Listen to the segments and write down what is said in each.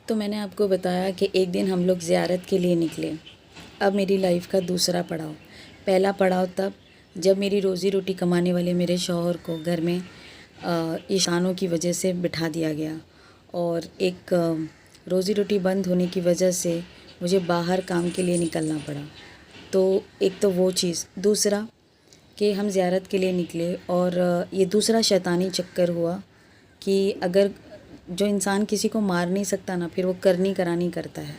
तो मैंने आपको बताया कि एक दिन हम लोग ज़ियारत के लिए निकले। अब मेरी लाइफ का दूसरा पड़ाव। पहला पड़ाव तब जब मेरी रोज़ी रोटी कमाने वाले मेरे शौहर को घर में ईशानों की वजह से बिठा दिया गया और एक रोज़ी रोटी बंद होने की वजह से मुझे बाहर काम के लिए निकलना पड़ा। तो एक तो वो चीज़, दूसरा कि हम ज़ियारत के लिए निकले और ये दूसरा शैतानी चक्कर हुआ कि अगर जो इंसान किसी को मार नहीं सकता ना, फिर वो करनी करानी करता है।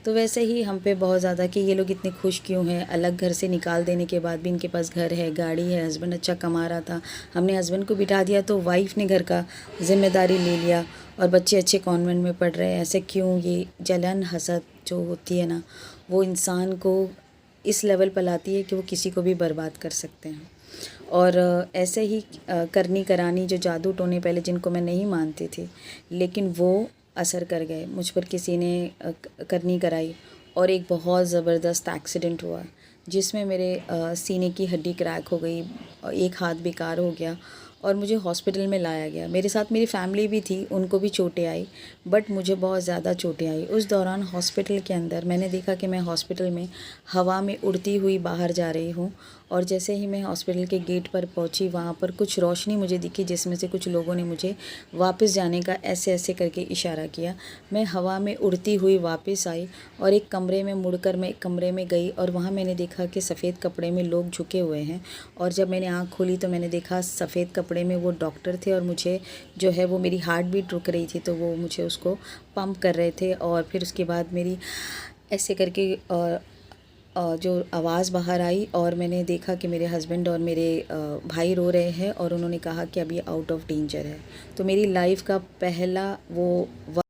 तो वैसे ही हम पे बहुत ज़्यादा कि ये लोग इतने खुश क्यों हैं, अलग घर से निकाल देने के बाद भी इनके पास घर है, गाड़ी है, हस्बैंड अच्छा कमा रहा था, हमने हस्बैंड को बिठा दिया तो वाइफ़ ने घर का ज़िम्मेदारी ले लिया और बच्चे अच्छे कॉन्वेंट में पढ़ रहे हैं। ऐसे क्यों? ये जलन हसद जो होती है ना, वो इंसान को इस लेवल पर लाती है कि वो किसी को भी बर्बाद कर सकते हैं। और ऐसे ही करनी करानी जो जादू टोने पहले जिनको मैं नहीं मानती थी, लेकिन वो असर कर गए। मुझ पर किसी ने करनी कराई और एक बहुत ज़बरदस्त एक्सीडेंट हुआ जिसमें मेरे सीने की हड्डी क्रैक हो गई, एक हाथ बेकार हो गया और मुझे हॉस्पिटल में लाया गया। मेरे साथ मेरी फैमिली भी थी, उनको भी चोटें आई, बट मुझे बहुत ज़्यादा चोटें आई। उस दौरान हॉस्पिटल के अंदर मैंने देखा कि मैं हॉस्पिटल में हवा में उड़ती हुई बाहर जा रही हूँ और जैसे ही मैं हॉस्पिटल के गेट पर पहुँची, वहाँ पर कुछ रोशनी मुझे दिखी जिसमें से कुछ लोगों ने मुझे वापस जाने का ऐसे ऐसे करके इशारा किया। मैं हवा में उड़ती हुई वापस आई और एक कमरे में मुड़कर मैं एक कमरे में गई और वहाँ मैंने देखा कि सफ़ेद कपड़े में लोग झुके हुए हैं और जब मैंने आँख खोली तो मैंने देखा सफ़ेद कपड़े में वो डॉक्टर थे और मुझे जो है वो मेरी हार्ट बीट रुक रही थी, तो वो मुझे उसको पंप कर रहे थे और फिर उसके बाद मेरी ऐसे करके जो आवाज़ बाहर आई और मैंने देखा कि मेरे हस्बैंड और मेरे भाई रो रहे हैं और उन्होंने कहा कि अभी आउट ऑफ डेंजर है। तो मेरी लाइफ का पहला वो